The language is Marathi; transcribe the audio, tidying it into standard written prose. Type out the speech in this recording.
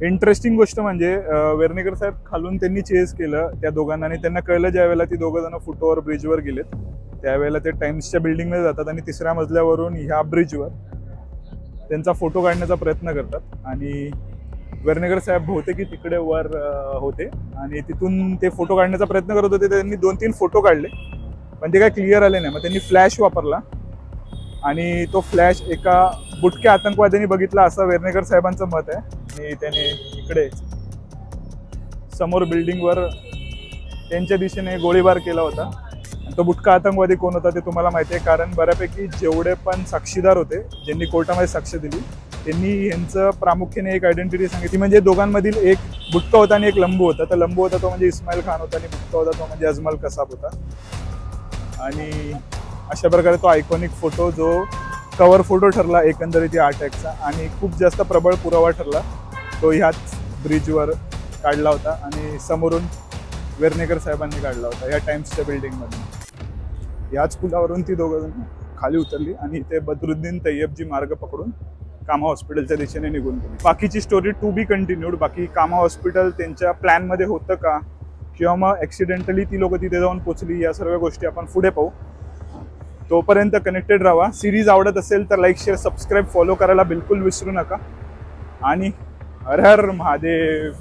इंटरेस्टिंग गोष्ट म्हणजे वेर्णेकर साहेब खालून त्यांनी चेस केलं त्या दोघांना आणि त्यांना कळलं ज्या वेळेला ती दोघं जण फुटओव्हर ब्रिजवर गेलेत त्यावेळेला ते टाइम्सच्या बिल्डिंगमध्ये जातात आणि तिसऱ्या मजल्यावरून ह्या ब्रिजवर त्यांचा फोटो काढण्याचा प्रयत्न करतात आणि वेर्णेकर साहेब बहुतेक की तिकडे वर होते आणि तिथून ते फोटो काढण्याचा प्रयत्न करत होते. त्यांनी 2-3 फोटो काढले पण ते काय क्लिअर आले नाही. मग त्यांनी फ्लॅश वापरला आणि तो फ्लॅश एका बुटक्या आतंकवाद्यांनी बघितला असं वेर्णेकर साहेबांचं मत आहे. आणि त्याने इकडे समोर बिल्डिंगवर त्यांच्या दिशेने गोळीबार केला होता. तो बुटका आतंकवादी कोण होता ते तुम्हाला माहिती आहे कारण बऱ्यापैकी जेवढे पण साक्षीदार होते ज्यांनी कोर्टामध्ये साक्ष दिली त्यांनी यांचं प्रामुख्याने एक आयडेंटिटी सांगितली म्हणजे दोघांमधील एक बुटका होता आणि एक लंबू होता. तर लंबू होता तो म्हणजे इस्माईल खान होता आणि बुटका होता तो म्हणजे अजमल कसाब होता. आणि अशा प्रकारे तो आयकॉनिक फोटो जो कव्हर फोटो ठरला एकंदरीत या अटॅकचा आणि खूप जास्त प्रबळ पुरावा ठरला तो ह्याच ब्रिजवर काढला होता आणि समोरून वेर्णेकर साहेबांनी काढला होता या टाइम्सच्या बिल्डिंगमध्ये. याच पुलावरून ती दोघं खाली उतरली आणि ते बदरुद्दीन तय्यबजी मार्ग पकडून कामा हॉस्पिटलच्या दिशेने निघून गेली. बाकीची स्टोरी टू बी कंटिन्यूड. बाकी कामा हॉस्पिटल त्यांच्या प्लॅनमध्ये होतं का किंवा मग ॲक्सिडेंटली ती लोक तिथे जाऊन पोचली या सर्व गोष्टी आपण पुढे पाहू. तोपर्यंत कनेक्टेड राहा. सिरीज आवडत असेल तर लाईक शेअर सबस्क्राईब फॉलो करायला बिलकुल विसरू नका आणि हर हर महादेव.